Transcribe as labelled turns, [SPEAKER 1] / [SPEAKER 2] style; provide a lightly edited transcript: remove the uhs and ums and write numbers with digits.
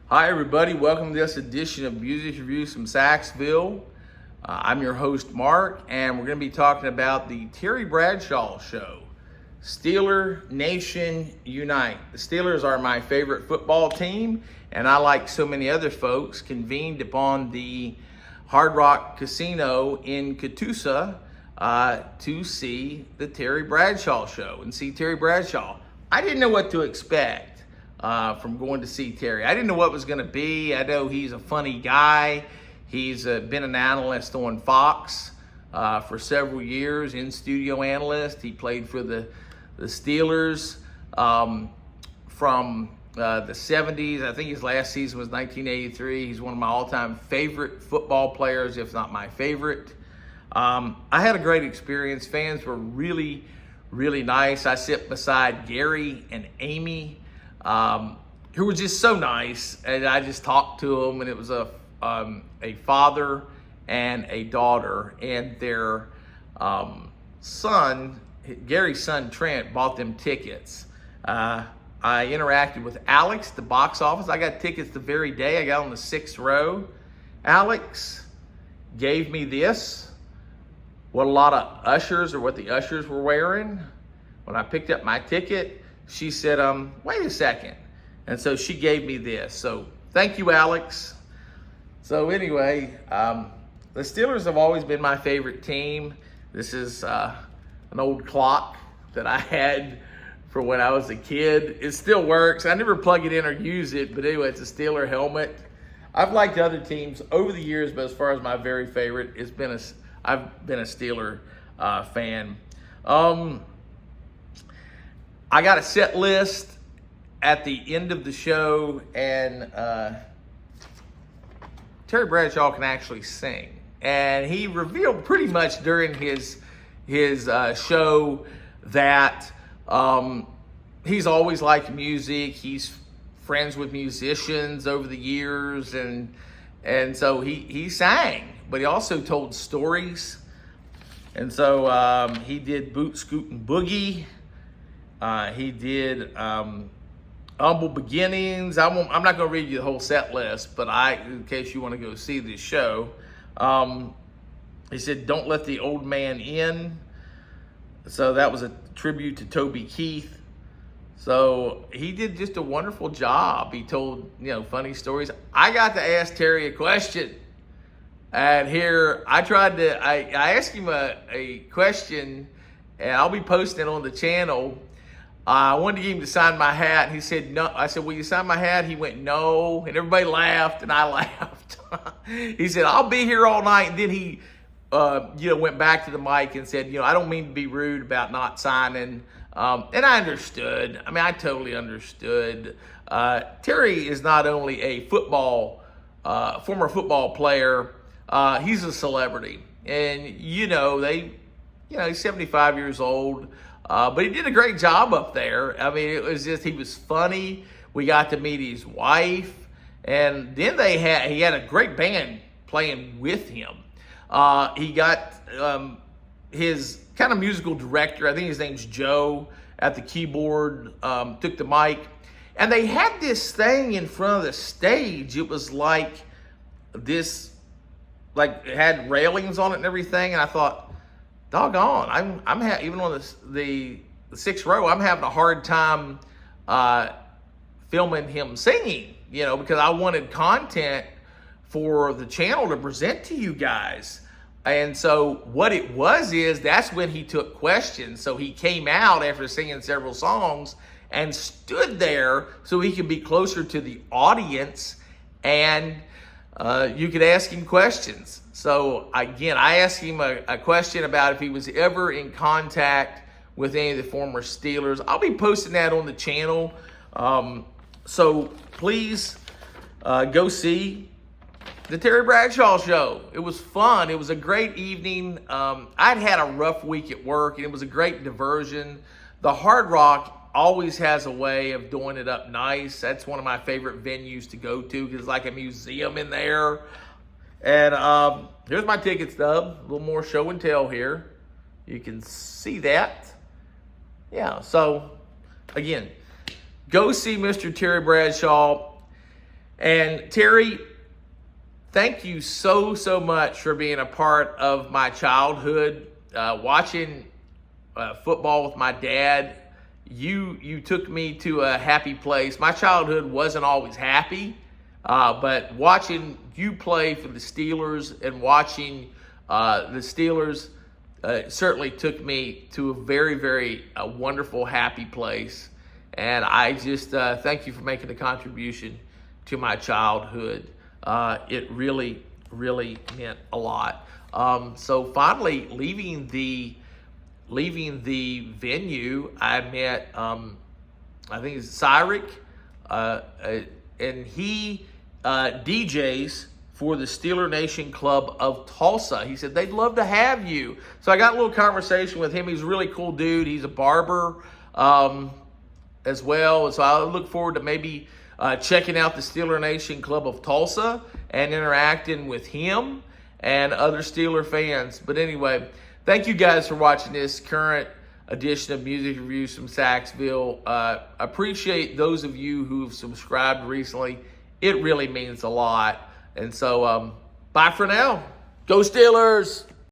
[SPEAKER 1] Hi, everybody. Welcome to this edition of Music Reviews from Saxville. I'm your host, Mark, and we're going to be talking about the Terry Bradshaw Show. Steeler Nation Unite. The Steelers are my favorite football team, and I, like so many other folks, convened upon the Hard Rock Casino in Catoosa to see the Terry Bradshaw Show and see Terry Bradshaw. I didn't know what to expect from going to see Terry. I didn't know what it was going to be. I know he's a funny guy. He's been an analyst on Fox for several years, in-studio analyst. He played for the Steelers from the 70s. I think his last season was 1983. He's one of my all-time favorite football players, if not my favorite. I had a great experience. Fans were really, really nice. I sit beside Gary and Amy, who were just so nice, and I just talked to them, and it was a father and a daughter, and their son, Gary's son Trent, bought them tickets. I interacted with Alex at the box office. I got tickets the very day. I got on the 6th row. Alex gave me this, what a lot of ushers, or what the ushers were wearing. When I picked up my ticket, she said, wait a second. And so she gave me this. So thank you, Alex. So anyway, the Steelers have always been my favorite team. This is an old clock that I had for when I was a kid. It still works. I never plug it in or use it, but anyway, it's a Steeler helmet. I've liked other teams over the years, but as far as my very favorite, I've been a Steeler fan. I got a set list at the end of the show, and Terry Bradshaw can actually sing. And he revealed pretty much during his show that he's always liked music. He's friends with musicians over the years, and so he sang, but he also told stories. And so he did Boot Scootin' Boogie. He did Humble Beginnings. I'm not going to read you the whole set list, but in case you want to go see this show, he said, Don't Let the Old Man In. So that was a tribute to Toby Keith. So he did just a wonderful job. He told, funny stories. I got to ask Terry a question. And here, I asked him a question, and I'll be posting it on the channel. I wanted to get him to sign my hat, and he said no. I said, will you sign my hat? He went, no, and everybody laughed, and I laughed. He said, I'll be here all night, and then he went back to the mic and said, I don't mean to be rude about not signing, and I understood. I mean, I totally understood. Terry is not only a former football player, he's a celebrity, and he's 75 years old. But he did a great job up there. I mean, it was just, he was funny. We got to meet his wife. And then he had a great band playing with him. He got his kind of musical director, I think his name's Joe, at the keyboard, took the mic. And they had this thing in front of the stage. It was like this, it had railings on it and everything. And I thought, doggone, even on the 6th row, I'm having a hard time filming him singing, because I wanted content for the channel to present to you guys. And so what it was is that's when he took questions. So he came out after singing several songs and stood there so he could be closer to the audience, and you could ask him questions. So again, I asked him a question about if he was ever in contact with any of the former Steelers. I'll be posting that on the channel. So please go see the Terry Bradshaw Show. It was fun. It was a great evening. I'd had a rough week at work, and it was a great diversion. The Hard Rock always has a way of doing it up nice. That's one of my favorite venues to go to because it's like a museum in there. And here's my ticket stub. A little more show and tell here. You can see that. Yeah, so again, go see Mr. Terry Bradshaw. And Terry, thank you so much for being a part of my childhood. Watching football with my dad, you took me to a happy place. My childhood wasn't always happy, but watching you play for the Steelers and watching the Steelers certainly took me to a very wonderful, happy place. And I just thank you for making a contribution to my childhood. It really meant a lot. So finally, leaving the venue, I met I think it's Cyric, and he DJs for the Steeler Nation Club of Tulsa. He said they'd love to have you. So I got a little conversation with him. He's a really cool dude. He's a barber as well. And so I look forward to maybe checking out the Steeler Nation Club of Tulsa and interacting with him and other Steeler fans. But anyway, thank you guys for watching this current edition of Music Reviews from Saxville. Appreciate those of you who've subscribed recently. It really means a lot. And so, bye for now. Go Steelers!